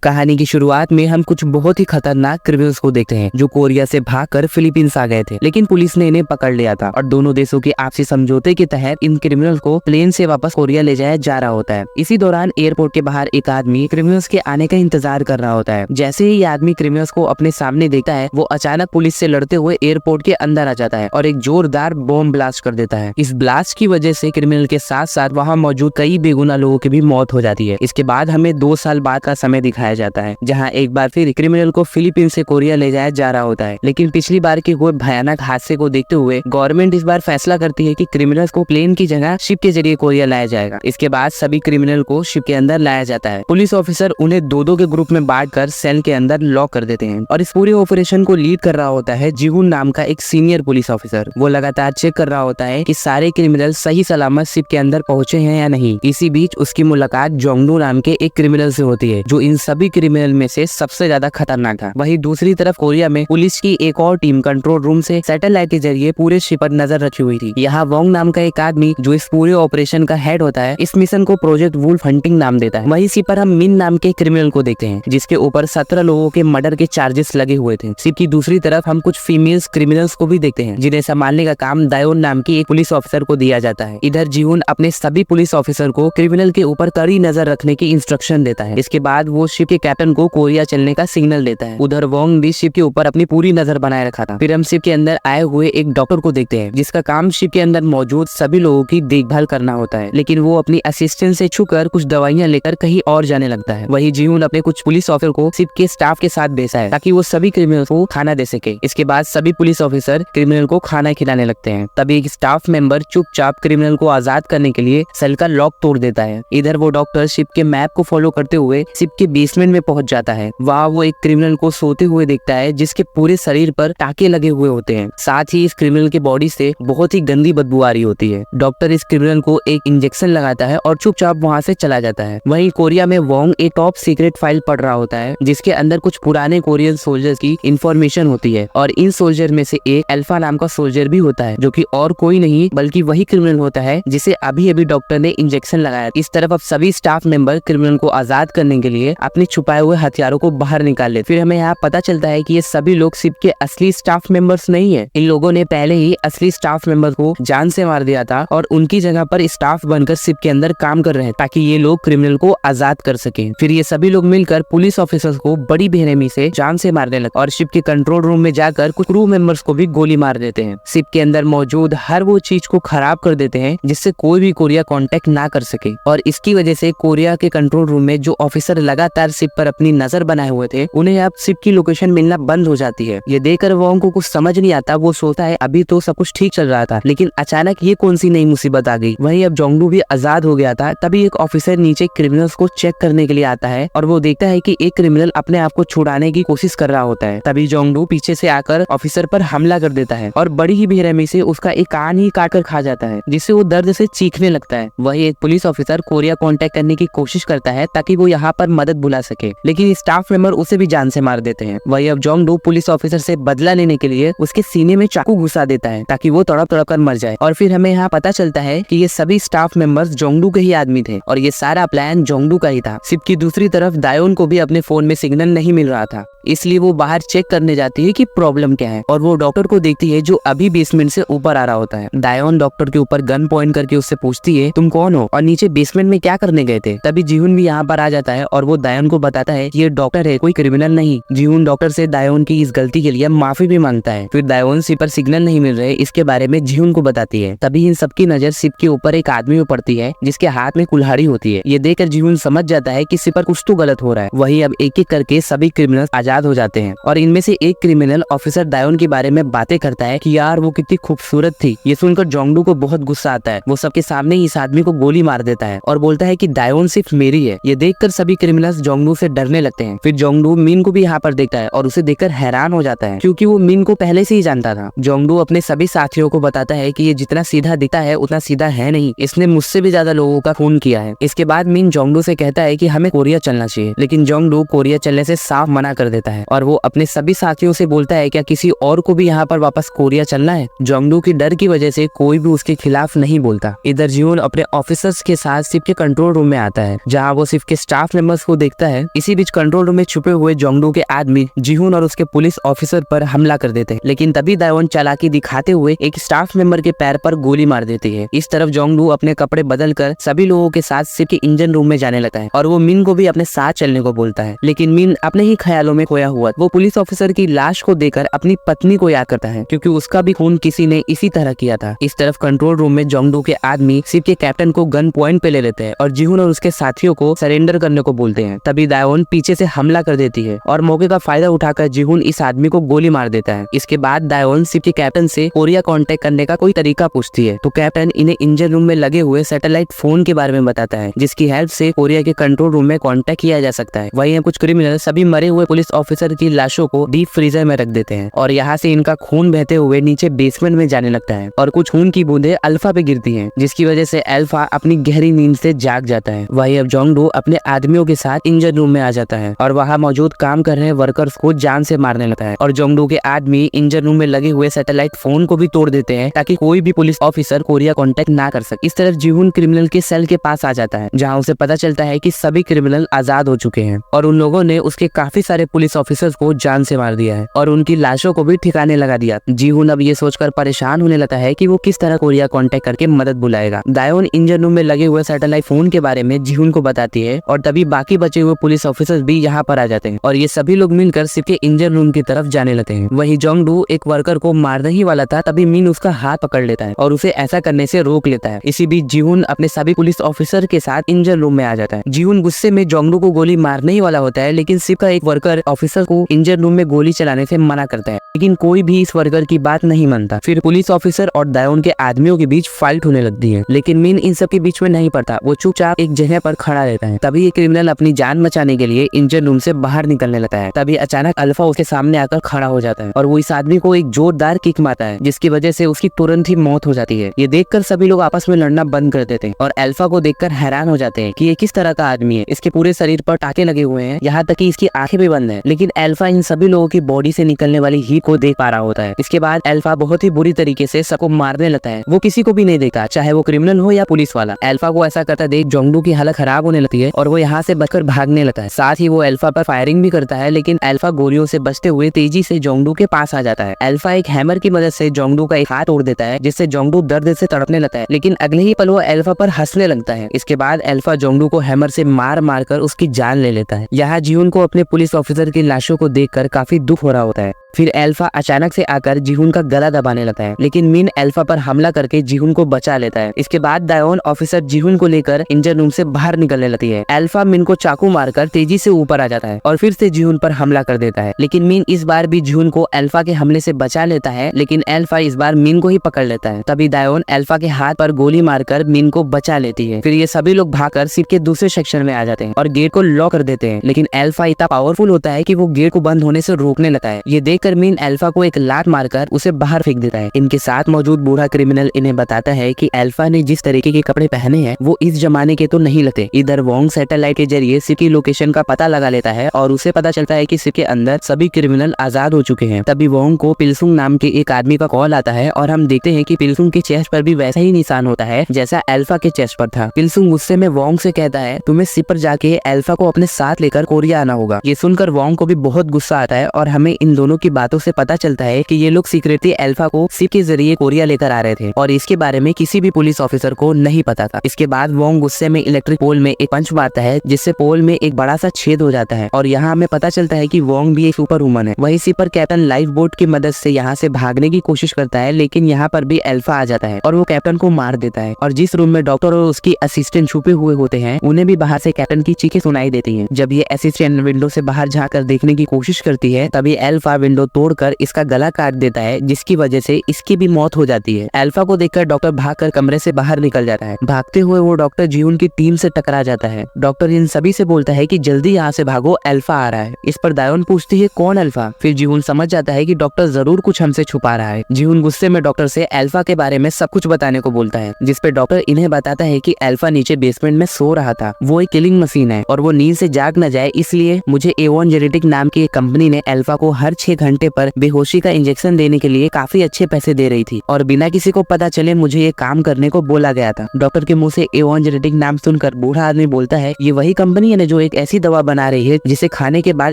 कहानी की शुरुआत में हम कुछ बहुत ही खतरनाक क्रिमिनल्स को देखते हैं जो कोरिया से भागकर फिलीपींस आ गए थे, लेकिन पुलिस ने इन्हें पकड़ लिया था और दोनों देशों के आपसी समझौते के तहत इन क्रिमिनल्स को प्लेन से वापस कोरिया ले जाया जा रहा होता है। इसी दौरान एयरपोर्ट के बाहर एक आदमी क्रिमिनल्स के आने का इंतजार कर रहा होता है। जैसे ही ये आदमी क्रिमिनल्स को अपने सामने देखता है, वो अचानक पुलिस से लड़ते हुए एयरपोर्ट के अंदर आ जाता है और एक जोरदार बॉम्ब ब्लास्ट कर देता है। इस ब्लास्ट की वजह से क्रिमिनल के साथ साथ वहाँ मौजूद कई बेगुनाह लोगों की भी मौत हो जाती है। इसके बाद हमें 2 साल बाद का समय दिखाया जाता है, जहाँ एक बार फिर क्रिमिनल को फिलीपींस से कोरिया ले जाया जा रहा होता है। लेकिन पिछली बार के हुए भयानक हादसे को देखते हुए गवर्नमेंट इस बार फैसला करती है कि क्रिमिनल्स को प्लेन की जगह शिप के जरिए कोरिया लाया जाएगा। इसके बाद सभी क्रिमिनल को शिप के अंदर लाया जाता है। पुलिस ऑफिसर उन्हें 2-2 के ग्रुप में बांटकर सेल के अंदर लॉक कर देते हैं और इस पूरे ऑपरेशन को लीड कर रहा होता है जीहुन नाम का एक सीनियर पुलिस ऑफिसर। वो लगातार चेक कर रहा होता है कि सारे क्रिमिनल सही सलामत शिप के अंदर पहुंचे हैं या नहीं। इसी बीच उसकी मुलाकात जोंगडू नाम के एक क्रिमिनल से होती है, जो इन सभी क्रिमिनल में से सबसे ज्यादा खतरनाक था। वहीं दूसरी तरफ कोरिया में पुलिस की एक और टीम कंट्रोल रूम से सैटेलाइट के जरिए पूरे शिप पर नजर रखी हुई थी। यहाँ वोंग नाम का एक आदमी जो इस पूरे ऑपरेशन का हेड होता है, इस मिशन को प्रोजेक्ट वुल्फ हंटिंग नाम देता है। वहीं शिप पर हम मिन नाम के क्रिमिनल को देखते हैं, जिसके ऊपर 17 लोगों के मर्डर के चार्जेस लगे हुए थे। शिप की दूसरी तरफ हम कुछ फीमेल्स क्रिमिनल्स को भी देखते हैं, जिन्हें संभालने का काम दायोन नाम की एक पुलिस ऑफिसर को दिया जाता है। इधर जीहुन अपने सभी पुलिस ऑफिसर को क्रिमिनल के ऊपर कड़ी नजर रखने की इंस्ट्रक्शन देता है। इसके बाद वो शिप के कैप्टन को कोरिया चलने का सिग्नल देता है। उधर वोंग भी शिप के ऊपर अपनी पूरी नजर बनाए रखा था। फिर हम शिप के अंदर आए हुए एक डॉक्टर को देखते हैं, जिसका काम शिप के अंदर मौजूद सभी लोगों की देखभाल करना होता है, लेकिन वो अपनी असिस्टेंट से छुकर कुछ दवाइयां लेकर कहीं और जाने लगता है। वही जीहुन अपने कुछ पुलिस ऑफिसर को शिप के स्टाफ के साथ भेजा है, ताकि वो सभी क्रिमिनल को खाना दे सके। इसके बाद सभी पुलिस ऑफिसर क्रिमिनल को खाना खिलाने लगते हैं। तभी एक स्टाफ मेंबर चुपचाप क्रिमिनल को आजाद करने के लिए सेल का लॉक तोड़ देता है। इधर वो डॉक्टर शिप के मैप को फॉलो करते हुए शिप के बेसमेंट में पहुंच जाता है। वहाँ वो एक क्रिमिनल को सोते हुए देखता है, जिसके पूरे शरीर पर टाके लगे हुए होते हैं। साथ ही इस क्रिमिनल के बॉडी से बहुत ही गंदी बदबू आ रही होती है। डॉक्टर इस क्रिमिनल को एक इंजेक्शन लगाता है और चुपचाप वहाँ से चला जाता है। वहीं कोरिया में वोंग एक टॉप सीक्रेट फाइल पढ़ रहा होता है, जिसके अंदर कुछ पुराने कोरियन सोल्जर्स की इंफॉर्मेशन होती है और इन सोल्जर में से एक अल्फा नाम का सोल्जर भी होता है, जो कि और कोई नहीं बल्कि वही क्रिमिनल होता है जिसे अभी अभी डॉक्टर ने इंजेक्शन लगाया। इस तरफ अब सभी स्टाफ मेंबर क्रिमिनल को आजाद करने के लिए अपने छुपाए हुए हथियारों को बाहर निकाल ले। फिर हमें यहाँ पता चलता है कि ये सभी लोग शिप के असली स्टाफ मेंबर्स नहीं है। इन लोगों ने पहले ही असली स्टाफ मेंबर को जान से मार दिया था और उनकी जगह पर स्टाफ बनकर शिप के अंदर काम कर रहे हैं, ताकि ये लोग क्रिमिनल को आजाद कर सके। फिर ये सभी लोग मिलकर पुलिस ऑफिसर्स को बड़ी बेरहमी से जान से मारने लगे और शिप के कंट्रोल रूम में जाकर कुछ क्रू मेंबर्स को भी गोली मार देते हैं। शिप के अंदर मौजूद हर वो चीज को खराब कर देते हैं जिससे कोई भी कोरिया कांटेक्ट ना कर सके, और इसकी वजह से कोरिया के कंट्रोल रूम में जो ऑफिसर लगातार शिप पर अपनी नजर बनाए हुए थे, उन्हें अब शिप की लोकेशन मिलना बंद हो जाती है। ये देखकर वोंग को कुछ समझ नहीं आता। वो सोचता है अभी तो सब कुछ ठीक चल रहा था, लेकिन अचानक ये कौन सी नई मुसीबत आ गई। वहीं अब जोंगडू भी आजाद हो गया था। तभी एक ऑफिसर नीचे क्रिमिनल्स को चेक करने के लिए आता है और वो देखता है कि एक क्रिमिनल अपने आप को छुड़ाने की कोशिश कर रहा होता है। तभी जोंगडू पीछे से आकर ऑफिसर पर हमला कर देता है और बड़ी ही बेरहमी से उसका एक कान ही काट कर खा जाता है, जिससे वो दर्द से चीखने लगता है। वही एक पुलिस ऑफिसर कोरिया कांटेक्ट करने की कोशिश करता है ताकि वो यहाँ पर मदद बुला सके, लेकिन स्टाफ मेंबर उसे भी जान से मार देते हैं। वही अब जोंगडू पुलिस ऑफिसर से बदला लेने के लिए उसके सीने में चाकू घुसा देता है ताकि वो तड़प तड़प कर मर जाए। और फिर हमें यहाँ पता चलता है कि ये सभी स्टाफ मेंबर्स जोंगडू के ही आदमी थे और ये सारा प्लान जोंगडू का ही था। शिप की दूसरी तरफ दायोन को भी अपने फोन में सिग्नल नहीं मिल रहा था, इसलिए वो बाहर चेक करने जाती है कि प्रॉब्लम क्या है, और वो डॉक्टर को देखती है जो अभी बेसमेंट से ऊपर आ रहा होता है। दायोन डॉक्टर के ऊपर गन पॉइंट करके उससे पूछती है तुम कौन हो और नीचे बेसमेंट में क्या करने गए थे। तभी जीहुन भी यहाँ पर आ जाता है और वो दायोन को बताता है कि ये डॉक्टर है, कोई क्रिमिनल नहीं। जीहुन डॉक्टर से दायोन की इस गलती के लिए माफी भी मांगता है। फिर दायोन शिप पर सिग्नल नहीं मिल रहे इसके बारे में जीहुन को बताती है। तभी इन सबकी नजर शिप के ऊपर एक आदमी में पड़ती है जिसके हाथ में कुल्हाड़ी होती है। ये देखकर जीहुन समझ जाता है कि शिप पर कुछ तो गलत हो रहा है। वही अब एक एक करके सभी क्रिमिनल आजाद हो जाते हैं और इनमें से एक क्रिमिनल ऑफिसर दायोन के बारे में बातें करता है कि यार वो कितनी खूबसूरत थी। ये सुनकर जोंगडू को बहुत गुस्सा आता है। वो सबके सामने इस आदमी को गोली मार देता है और बोलता है कि दायोन सिर्फ मेरी है। ये देखकर सभी क्रिमिनल्स जोंगडू से डरने लगते हैं। फिर जोंगडू मिन को भी यहाँ पर देखता है और उसे देखकर हैरान हो जाता है, क्योंकि वो मिन को पहले से ही जानता था। जोंगडू अपने सभी साथियों को बताता है कि ये जितना सीधा दिखता है उतना सीधा है नहीं, इसने मुझसे भी ज्यादा लोगों का खून किया है। इसके बाद मिन जोंगडू से कहता है कि हमें कोरिया चलना चाहिए, लेकिन जोंगडू कोरिया चलने से साफ मना कर देता देता है और वो अपने सभी साथियों से बोलता है क्या किसी और को भी यहाँ पर वापस कोरिया चलना है। जोंगडू की डर की वजह से कोई भी उसके खिलाफ नहीं बोलता। इधर जीवन अपने ऑफिसर्स के साथ सिप के कंट्रोल रूम में आता है जहाँ वो सिप के स्टाफ मेंबर्स को देखता है। इसी बीच कंट्रोल रूम में छुपे हुए जोंगडू के आदमी जीहुन और उसके पुलिस ऑफिसर पर हमला कर देते हैं, लेकिन तभी दायोन चालाकी दिखाते हुए एक स्टाफ मेंबर के पैर पर गोली मार देती है। इस तरफ जोंगडू अपने कपड़े बदलकर सभी लोगों के साथ सिप के इंजन रूम में जाने लगता है और वो मिन को भी अपने साथ चलने को बोलता है, लेकिन मिन अपने ही ख्यालों में खोया हुआ वो पुलिस ऑफिसर की लाश को देखकर अपनी पत्नी को याद करता है क्योंकि उसका भी खून किसी ने इसी तरह किया था। इस तरफ कंट्रोल रूम में जोंगडू के आदमी सिप के कैप्टन को गन पॉइंट पे ले लेते हैं और जीहुन और उसके साथियों को सरेंडर करने को बोलते हैं। तभी दायोन पीछे से हमला कर देती है और मौके का फायदा उठाकर जीहुन इस आदमी को गोली मार देता है। इसके बाद दायोन सिप के कैप्टन से कोरिया कांटेक्ट करने का कोई तरीका पूछती है तो कैप्टन इन्हें इंजन रूम में लगे हुए सैटेलाइट फोन के बारे में बताता है जिसकी हेल्प से कोरिया के कंट्रोल रूम में कांटेक्ट किया जा सकता है। वहीं कुछ क्रिमिनल सभी मरे हुए पुलिस ऑफिसर की लाशों को डीप फ्रीजर में रख देते हैं और यहाँ से इनका खून बहते हुए नीचे बेसमेंट में जाने लगता है और कुछ खून की बूंदें अल्फा पे गिरती हैं जिसकी वजह से अल्फा अपनी गहरी नींद से जाग जाता है। वहीं अब जोंगडू अपने आदमियों के साथ इंजन रूम में आ जाता है और वहाँ मौजूद काम कर रहे वर्कर्स को जान से मारने लगता है और जोंगडू के आदमी इंजन रूम में लगे हुए सैटेलाइट फोन को भी तोड़ देते हैं ताकि कोई भी पुलिस ऑफिसर कोरिया कांटेक्ट ना कर सके। इस तरफ जीहुन क्रिमिनल के सेल के पास आ जाता है जहाँ उसे पता चलता है कि सभी क्रिमिनल आजाद हो चुके हैं और उन लोगों ने उसके काफी सारे पुलिस ऑफिसर्स को जान से मार दिया है और उनकी लाशों को भी ठिकाने लगा दिया। जीहुन अब ये सोचकर परेशान होने लगता है कि वो किस तरह कोरिया कांटेक्ट करके मदद बुलाएगा। दायोन इंजन रूम में लगे हुए सैटेलाइट फोन के बारे में जीहुन को बताती है और तभी बाकी बचे हुए पुलिस ऑफिसर्स भी यहाँ पर आ जाते हैं और ये सभी लोग मिलकर सिप के इंजन रूम की तरफ जाने लगते हैं। वहीं जोंगडू एक वर्कर को मारने ही वाला था तभी मिन उसका हाथ पकड़ लेता है और उसे ऐसा करने से रोक लेता है। इसी बीच जीहुन अपने सभी पुलिस ऑफिसर के साथ इंजन रूम में आ जाता है। जीहुन गुस्से में जोंगडू को गोली मारने ही वाला होता है लेकिन सिप का एक वर्कर ऑफिसर को इंजन रूम में गोली चलाने से मना करता है, लेकिन कोई भी इस वर्कर की बात नहीं मानता। फिर पुलिस ऑफिसर और दायोन के आदमियों के बीच फाइट होने लगती है, लेकिन मिन इन सब के बीच में नहीं पड़ता। वो चुपचाप एक जगह पर खड़ा रहता है। तभी ये क्रिमिनल अपनी जान बचाने के लिए इंजन रूम से बाहर निकलने लगता है। तभी अचानक अल्फा उसके सामने आकर खड़ा हो जाता है और वो इस आदमी को एक जोरदार किक मारता है जिसकी वजह से उसकी तुरंत ही मौत हो जाती है। ये देखकर सभी लोग आपस में लड़ना बंद कर देते हैं और अल्फा को देखकर हैरान हो जाते हैं कि ये किस तरह का आदमी है। इसके पूरे शरीर पर टाके लगे हुए हैं, यहाँ तक कि इसकी आंखें भी बंद है, लेकिन अल्फा इन सभी लोगों की बॉडी से निकलने वाली हीट को देख पा रहा होता है। इसके बाद अल्फा बहुत ही बुरी तरीके से सबको मारने लगता है। वो किसी को भी नहीं देखा, चाहे वो क्रिमिनल हो या पुलिस वाला। अल्फा को ऐसा करता देख जोंगडू की हालत खराब होने लगती है और वो यहाँ से बचकर भागने लगता है। साथ ही वो अल्फा पर फायरिंग भी करता है, लेकिन अल्फा गोलियों से बचते हुए तेजी से जोंगडू के पास आ जाता है। अल्फा एक हैमर की मदद से जोंगडू का एक हाथ तोड़ देता है जिससे जोंगडू दर्द से तड़पने लगता है, लेकिन अगले ही पल वो अल्फा पर हंसने लगता है। इसके बाद अल्फा जोंगडू को हैमर से मार मार कर उसकी जान ले लेता है। यहाँ जीहुन को अपने पुलिस ऑफिसर की लाशों को देखकर काफी दुख हो रहा होता है। फिर अल्फा अचानक से आकर जीहुन का गला दबाने लगता है, लेकिन मिन अल्फा पर हमला करके जीहुन को बचा लेता है। इसके बाद दायोन ऑफिसर जीहुन को लेकर इंजन रूम से बाहर निकलने लगती है। अल्फा मिन को चाकू मारकर तेजी से ऊपर आ जाता है और फिर से जीहुन पर हमला कर देता है, लेकिन मिन इस बार भी जीहुन को अल्फा के हमले से बचा लेता है, लेकिन अल्फा इस बार मिन को ही पकड़ लेता है। तभी दायोन अल्फा के हाथ पर गोली मारकर मिन को बचा लेती है। फिर ये सभी लोग भागकर शिप के दूसरे सेक्शन में आ जाते हैं और गेट को लॉक कर देते हैं, लेकिन अल्फा इतना पावरफुल होता है कि वो गेट को बंद होने से रोकने लगता है। ये देखकर मिन अल्फा को एक लात मारकर उसे बाहर फेंक देता है। इनके साथ मौजूद बूढ़ा क्रिमिनल इन्हें बताता है कि अल्फा ने जिस तरीके के कपड़े पहने हैं वो इस जमाने के तो नहीं लगते। इधर वोंग सैटेलाइट के जरिए शिप की लोकेशन का पता लगा लेता है और उसे पता चलता है कि शिप के अंदर सभी क्रिमिनल आजाद हो चुके हैं। तभी वोंग को पिल्सुंग नाम के एक आदमी का कॉल आता है और हम देखते हैं कि पिल्सुंग के चेस्ट पर भी वैसा ही निशान होता है जैसा अल्फा के चेस्ट पर था। पिल्सुंग गुस्से में वोंग से कहता है तुम्हें शिप पर जाके अल्फा को अपने साथ लेकर कोरिया आना होगा। ये सुनकर वोंग को भी बहुत गुस्सा आता है और हमें इन दोनों की बातों से पता चलता है कि ये लोग सीक्रेटली अल्फा को शिप के जरिए कोरिया लेकर आ रहे थे और इसके बारे में किसी भी पुलिस ऑफिसर को नहीं पता था। इसके बाद वोंग गुस्से में इलेक्ट्रिक पोल में एक पंच मारता है जिससे पोल में एक बड़ा सा छेद हो जाता है और यहाँ हमें पता चलता है कि वोंग भी एक सुपर वुमन है। वहीं शिप पर कैप्टन लाइफ बोट की मदद से यहाँ से भागने की कोशिश करता है, लेकिन यहाँ पर भी अल्फा आ जाता है और वो कैप्टन को मार देता है। और जिस रूम में डॉक्टर और उसकी असिस्टेंट छुपे हुए होते हैं उन्हें भी बाहर से कैप्टन की चीखें सुनाई देती है। जब ये असिस्टेंट विंडो से बाहर झाँक कर देखने की कोशिश करती है तभी अल्फा विंडो विंडो तोड़कर इसका गला काट देता है, जिसकी वजह से इसकी भी मौत हो जाती है। अल्फा को देखकर डॉक्टर भागकर कमरे से बाहर निकल जाता है। भागते हुए वो डॉक्टर जीहुन की टीम से टकरा जाता है। डॉक्टर इन सभी से बोलता है कि जल्दी यहाँ से भागो, अल्फा आ रहा है। इस पर दायोन पूछती है कौन अल्फा। फिर जीहुन समझ जाता है कि डॉक्टर जरूर कुछ हमसे छुपा रहा है। जीहुन गुस्से में डॉक्टर से अल्फा के बारे में सब कुछ बताने को बोलता है, जिस पे डॉक्टर इन्हें बताता है कि अल्फा नीचे बेसमेंट में सो रहा था। वो एक किलिंग मशीन है और वो नींद से जाग न जाए, इसलिए मुझे A1 जेनेटिक नाम की एक कंपनी ने अल्फा को हर 6 घंटे पर बेहोशी का इंजेक्शन देने के लिए काफी अच्छे पैसे दे रही थी और बिना किसी को पता चले मुझे ये काम करने को बोला गया था। डॉक्टर के मुंह से A1 जेनेटिक नाम सुनकर बूढ़ा आदमी बोलता है ये वही कंपनी है जो एक ऐसी दवा बना रही है जिसे खाने के बाद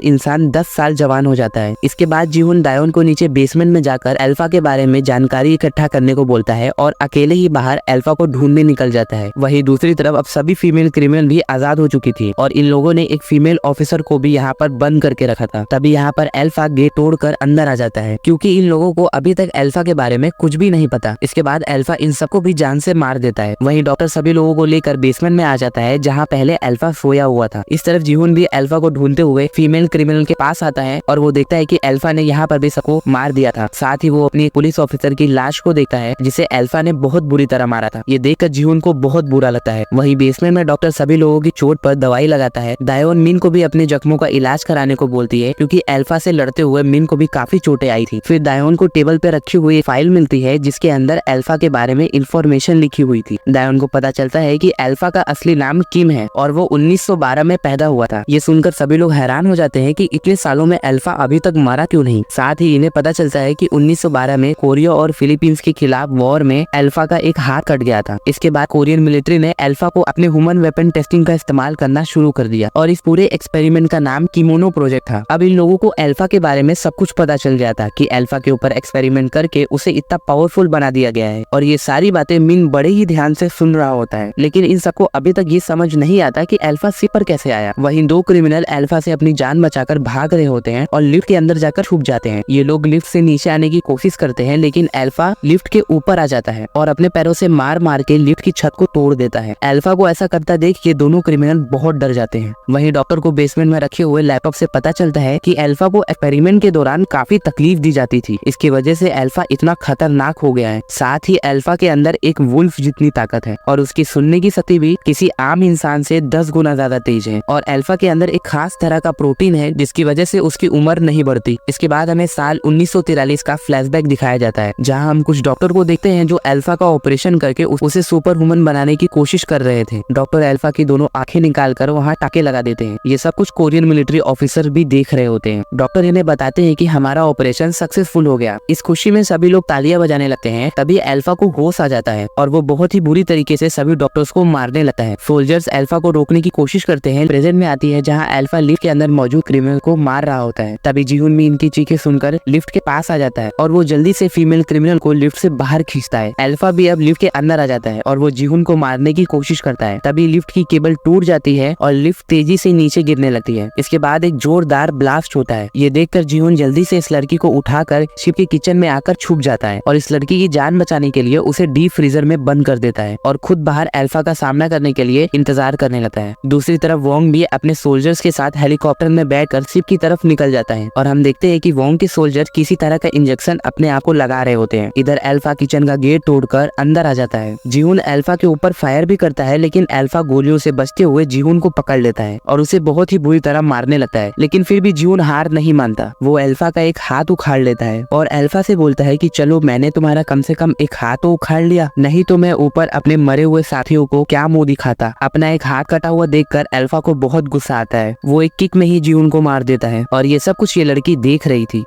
इंसान 10 साल जवान हो जाता है। इसके बाद जीहुन दायोन को नीचे बेसमेंट में जाकर अल्फा के बारे में जानकारी इकट्ठा करने को बोलता है और अकेले ही बाहर अल्फा को ढूंढने निकल जाता है। वहीं दूसरी तरफ अब सभी फीमेल क्रिमिनल भी आजाद हो चुकी थी और इन लोगों ने एक फीमेल ऑफिसर को भी यहाँ पर बंद करके रखा था। तभी यहाँ पर अल्फा गेट तोड़कर अंदर आ जाता है, क्योंकि इन लोगों को अभी तक अल्फा के बारे में कुछ भी नहीं पता। इसके बाद अल्फा इन सबको भी जान से मार देता है। वहीं डॉक्टर सभी लोगों को लेकर बेसमेंट में आ जाता है जहाँ पहले अल्फा सोया हुआ था। इस तरफ जीहुन भी अल्फा को ढूंढते हुए फीमेल क्रिमिनल के पास आता है और वो देखता है कि अल्फा ने यहाँ पर भी सबको मार दिया था। साथ ही वो अपनी पुलिस ऑफिसर की लाश को देखता है जिसे अल्फा ने बहुत बुरी तरह मारा था। ये देखकर जीहुन को बहुत बुरा लगता है। वहीं बेसमेंट में डॉक्टर सभी लोगों की चोट पर दवाई लगाता है। दायोन मिन को भी अपने जख्मों का इलाज कराने को बोलती है, क्योंकि अल्फा से लड़ते हुए मिन को भी काफी चोटें आई थी। फिर दायोन को टेबल पे रखी हुई फाइल मिलती है जिसके अंदर अल्फा के बारे में इंफॉर्मेशन लिखी हुई थी। दायोन को पता चलता है कि अल्फा का असली नाम किम है और वो 1912 में पैदा हुआ था। ये सुनकर सभी लोग हैरान हो जाते हैं कि इतने सालों में अल्फा अभी तक मरा क्यों नहीं। साथ ही इन्हें पता चलता है कि 1912 में कोरिया और फिलीपींस के खिलाफ वॉर में अल्फा का एक हाथ कट गया था। इसके बाद कोरियन मिलिट्री ने अल्फा को अपने ह्यूमन वेपन टेस्टिंग का इस्तेमाल करना शुरू कर दिया और इस पूरे एक्सपेरिमेंट का नाम किमोनो प्रोजेक्ट था। अब इन लोगों को अल्फा के बारे में सब कुछ पता चल गया था कि अल्फा के ऊपर एक्सपेरिमेंट करके उसे इतना पावरफुल बना दिया गया है और ये सारी बातें मिन बड़े ही ध्यान से सुन रहा होता है, लेकिन इन सबको अभी तक ये समझ नहीं आता कि अल्फा शिप पर कैसे आया। वहीं 2 क्रिमिनल अल्फा से अपनी जान बचाकर भाग रहे होते हैं और लिफ्ट के अंदर जाकर छुप जाते हैं। ये लोग लिफ्ट से नीचे आने की कोशिश करते हैं, लेकिन अल्फा लिफ्ट के ऊपर आ जाता है और अपने पैरों से मार मार के लिफ्ट की छत को तोड़ देता है। अल्फा को ऐसा करता देख ये दोनों क्रिमिनल बहुत डर जाते हैं। वहीं डॉक्टर को बेसमेंट में रखे हुए लैपटॉप से पता चलता है कि अल्फा को एक्सपेरिमेंट के दौरान काफी तकलीफ दी जाती थी। इसकी वजह से अल्फा इतना खतरनाक हो गया है। साथ ही अल्फा के अंदर एक वुल्फ जितनी ताकत है और उसकी सुनने की शक्ति भी किसी आम इंसान से 10 गुना ज्यादा तेज है और अल्फा के अंदर एक खास तरह का प्रोटीन है जिसकी वजह से उसकी उम्र नहीं बढ़ती। इसके बाद हमें साल 1943 का फ्लैशबैक दिखाया जाता है, जहां हम कुछ डॉक्टर को देखते हैं जो अल्फा का ऑपरेशन करके उसे सुपर ह्यूमन बनाने की कोशिश कर रहे थे। डॉक्टर अल्फा की दोनों आंखें निकालकर वहां टाके लगा देते हैं। ये सब कुछ कोरियन मिलिट्री ऑफिसर भी देख रहे होते हैं। डॉक्टर इन्हें बताते हैं कि हमारा ऑपरेशन सक्सेसफुल हो गया। इस खुशी में सभी लोग तालियां बजाने लगते हैं। तभी अल्फा को होश आ जाता है और वो बहुत ही बुरी तरीके से सभी डॉक्टर्स को मारने लगता है। सोल्जर्स अल्फा को रोकने की कोशिश करते हैं। प्रेजेंट में आती है जहां अल्फा लिफ्ट के अंदर मौजूद क्रिमिनल को मार रहा होता है। तभी जीहुन भी इनकी चीखें सुनकर लिफ्ट के पास आ जाता है और वो जल्दी से फीमेल क्रिमिनल को लिफ्ट से बाहर खींचता है। अल्फा भी अब लिफ्ट के अंदर आ जाता है और वो जीहुन को मारने की कोशिश करता है। तभी लिफ्ट की केबल टूट जाती है और लिफ्ट तेजी से नीचे गिरने लगती है। इसके बाद एक जोरदार ब्लास्ट होता है। ये देखकर जीहुन जल्दी से इस लड़की को उठाकर शिप के किचन में आकर छुप जाता है और इस लड़की की जान बचाने के लिए उसे डीप फ्रीजर में बंद कर देता है और खुद बाहर अल्फा का सामना करने के लिए इंतजार करने लगता है। दूसरी तरफ वोंग भी अपने सोल्जर्स के साथ हेलीकॉप्टर में बैठकर शिप की तरफ निकल जाता है और हम देखते हैं कि वोंग के सोल्जर किसी तरह का इंजेक्शन अपने आप को लगा रहे होते हैं। इधर अल्फा किचन का गेट तोड़कर अंदर आ जाता है। जीहुन अल्फा के ऊपर फायर भी करता है, लेकिन अल्फा गोलियों से बचते हुए जीहुन को पकड़ लेता है और उसे बहुत ही बुरी तरह मारने लगता है। लेकिन फिर भी जीहुन हार नहीं मानता। वो अल्फा का एक हाथ उखाड़ लेता है और अल्फा से बोलता है कि चलो मैंने तुम्हारा कम से कम एक हाथ तो उखाड़ लिया, नहीं तो मैं ऊपर अपने मरे हुए साथियों को क्या मुंह दिखाता। अपना एक हाथ कटा हुआ देखकर अल्फा को बहुत गुस्सा आता है। वो एक किक में ही जीहुन को मार देता है और ये सब कुछ ये लड़की देख रही थी।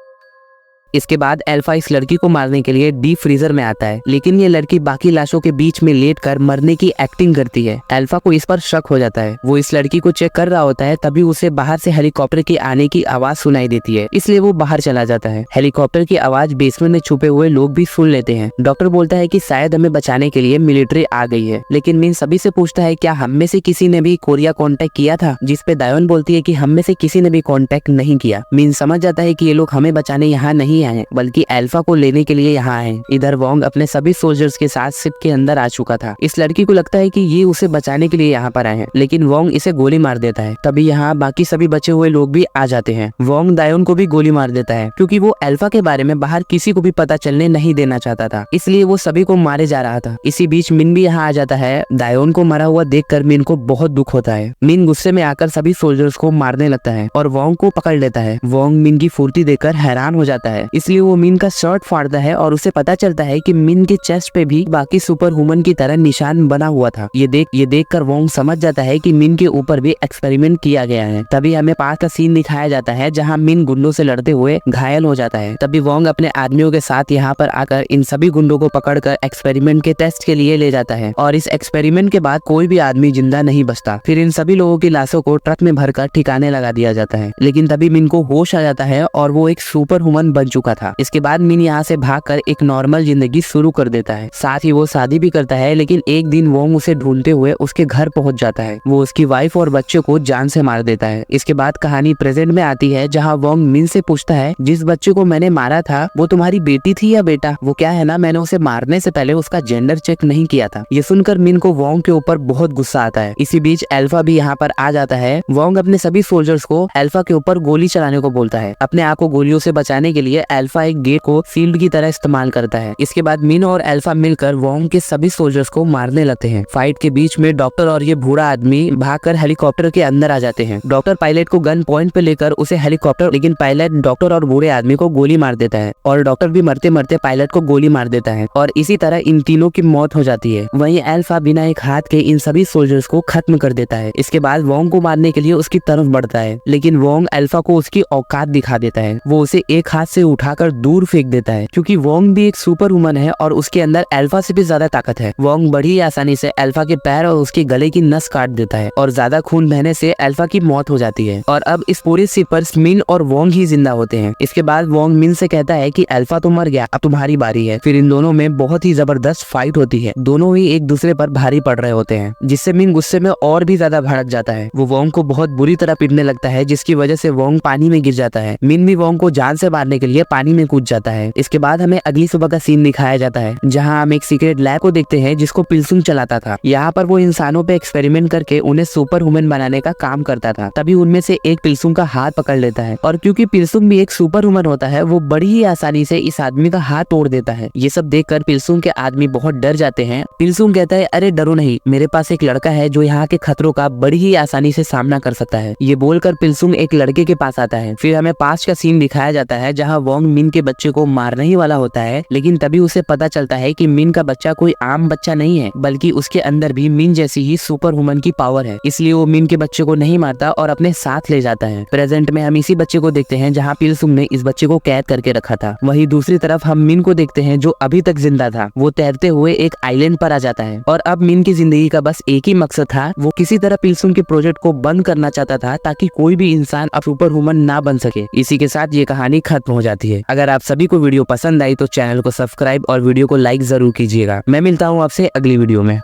इसके बाद अल्फा इस लड़की को मारने के लिए डीप फ्रीजर में आता है, लेकिन ये लड़की बाकी लाशों के बीच में लेटकर मरने की एक्टिंग करती है। अल्फा को इस पर शक हो जाता है। वो इस लड़की को चेक कर रहा होता है, तभी उसे बाहर से हेलीकॉप्टर के आने की आवाज सुनाई देती है, इसलिए वो बाहर चला जाता है। हेलीकॉप्टर की आवाज बेसमेंट में छुपे हुए लोग भी सुन लेते हैं। डॉक्टर बोलता है कि शायद हमें बचाने के लिए मिलिट्री आ गई है, लेकिन मिन सभी से पूछता है क्या हम में से किसी ने भी कोरिया कांटेक्ट किया था, जिसपे दायोन बोलती है कि हम में से किसी ने भी कांटेक्ट नहीं किया। मिन समझ जाता है कि ये लोग हमें बचाने यहाँ नहीं नहीं आए बल्कि अल्फा को लेने के लिए यहाँ आए। इधर वोंग अपने सभी सोल्जर्स के साथ शिप के अंदर आ चुका था। इस लड़की को लगता है कि ये उसे बचाने के लिए यहाँ पर आए हैं, लेकिन वोंग इसे गोली मार देता है। तभी यहाँ बाकी सभी बचे हुए लोग भी आ जाते हैं। वोंग दायोन को भी गोली मार देता है क्योंकि वो अल्फा के बारे में बाहर किसी को भी पता चलने नहीं देना चाहता था, इसलिए वो सभी को मारे जा रहा था। इसी बीच मिन भी यहाँ आ जाता है। दायोन को मरा हुआ देखकर मिन को बहुत दुख होता है। मिन गुस्से में आकर सभी सोल्जर्स को मारने लगता है और वोंग को पकड़ लेता है। वोंग मिन की फुर्ती देखकर हैरान हो जाता है, इसलिए वो मिन का शर्ट फाड़ता है और उसे पता चलता है कि मिन के चेस्ट पे भी बाकी सुपर ह्यूमन की तरह निशान बना हुआ था। ये देखकर वोंग समझ जाता है कि मिन के ऊपर भी एक्सपेरिमेंट किया गया है। तभी हमें पास का सीन दिखाया जाता है जहाँ मिन गुंडों से लड़ते हुए घायल हो जाता है। तभी वोंग अपने आदमियों के साथ यहाँ पर आकर इन सभी गुंडों को पकड़कर एक्सपेरिमेंट के टेस्ट के लिए ले जाता है और इस एक्सपेरिमेंट के बाद कोई भी आदमी जिंदा नहीं बचता। फिर इन सभी लोगों की लाशों को ट्रक में भरकर ठिकाने लगा दिया जाता है। लेकिन तभी मिन को होश आ जाता है और वो एक सुपर ह्यूमन बन चुका था। इसके बाद मिन यहाँ से भागकर एक नॉर्मल जिंदगी शुरू कर देता है। साथ ही वो शादी भी करता है, लेकिन एक दिन वोंग उसे ढूंढते हुए उसके घर पहुंच जाता है। वो उसकी वाइफ और बच्चे को जान से मार देता है। इसके बाद कहानी प्रेजेंट में आती है जहाँ वोंग मिन से पूछता है, जिस बच्चे को मैंने मारा था वो तुम्हारी बेटी थी या बेटा? वो क्या है ना, मैंने उसे मारने से पहले उसका जेंडर चेक नहीं किया था। ये सुनकर मिन को वोंग के ऊपर बहुत गुस्सा आता है। इसी बीच अल्फा भी यहाँ पर आ जाता है। वोंग अपने सभी सोल्जर्स को अल्फा के ऊपर गोली चलाने को बोलता है। अपने आप को गोलियों से बचाने के लिए अल्फा एक गेट को शील्ड की तरह इस्तेमाल करता है। इसके बाद मिन और अल्फा मिलकर वोंग के सभी सोल्जर्स को मारने लगते हैं। फाइट के बीच में डॉक्टर और ये बूढ़ा आदमी भागकर हेलीकॉप्टर के अंदर आ जाते हैं। डॉक्टर पायलट को गन पॉइंट पे लेकर उसे हेलीकॉप्टर, लेकिन पायलट डॉक्टर और बूढ़े आदमी को गोली मार देता है और डॉक्टर भी मरते मरते पायलट को गोली मार देता है और इसी तरह इन तीनों की मौत हो जाती है। वहीं अल्फा बिना एक हाथ के इन सभी सोल्जर्स को खत्म कर देता है। इसके बाद वोंग को मारने के लिए उसकी तरफ बढ़ता है, लेकिन वोंग अल्फा को उसकी औकात दिखा देता है। वो उसे एक हाथ से उठाकर दूर फेंक देता है क्योंकि वोंग भी एक सुपर ह्यूमन है और उसके अंदर अल्फा से भी ज्यादा ताकत है। वोंग बड़ी आसानी से अल्फा के पैर और उसके गले की नस काट देता है और ज्यादा खून बहने से अल्फा की मौत हो जाती है। और अब इस पूरे शिप पर मिन और वोंग ही जिंदा होते हैं। इसके बाद वोंग मिन से कहता है कि अल्फा तो मर गया, अब तुम्हारी बारी है। फिर इन दोनों में बहुत ही जबरदस्त फाइट होती है। दोनों ही एक दूसरे पर भारी पड़ रहे होते हैं, जिससे मिन गुस्से में और भी ज्यादा भड़क जाता है। वो वोंग को बहुत बुरी तरह पीटने लगता है, जिसकी वजह से वोंग पानी में गिर जाता है। मिन भी वोंग को जान से मारने के लिए पानी में कूद जाता है। इसके बाद हमें अगली सुबह का सीन दिखाया जाता है जहाँ हम एक सीक्रेट लैब को देखते हैं जिसको पिल्सुंग चलाता था। यहाँ पर वो इंसानों पे एक्सपेरिमेंट करके उन्हें सुपर ह्यूमन बनाने का काम करता था। तभी उनमें से एक पिल्सुंग का हाथ पकड़ लेता है और क्योंकि पिल्सुंग भी एक सुपर ह्यूमन होता है, वो बड़ी ही आसानी से इस आदमी का हाथ तोड़ देता है। ये सब देखकर पिल्सुंग के आदमी बहुत डर जाते हैं। पिल्सुंग कहता है, अरे डरो नहीं, मेरे पास एक लड़का है जो यहाँ के खतरों का बड़ी ही आसानी से सामना कर सकता है। ये बोलकर पिल्सुंग एक लड़के के पास आता है। फिर हमें पास्ट का सीन दिखाया जाता है जहाँ वोंग मिन के बच्चे को मारने ही वाला होता है, लेकिन तभी उसे पता चलता है कि मिन का बच्चा कोई आम बच्चा नहीं है, बल्कि उसके अंदर भी मिन जैसी ही सुपर ह्यूमन की पावर है। इसलिए वो मिन के बच्चे को नहीं मारता और अपने साथ ले जाता है। प्रेजेंट में हम इसी बच्चे को देखते हैं जहाँ पिल्सुंग ने इस बच्चे को कैद करके रखा था। वहीं दूसरी तरफ हम मिन को देखते हैं जो अभी तक जिंदा था। वो तैरते हुए एक आइलैंड पर आ जाता है और अब मिन की जिंदगी का बस एक ही मकसद था, वो किसी तरह पिल्सुंग के प्रोजेक्ट को बंद करना चाहता था ताकि कोई भी इंसान अब सुपर ह्यूमन ना बन सके। इसी के साथ ये कहानी खत्म हो जाती है। अगर आप सभी को वीडियो पसंद आई तो चैनल को सब्सक्राइब और वीडियो को लाइक जरूर कीजिएगा। मैं मिलता हूँ आपसे अगली वीडियो में।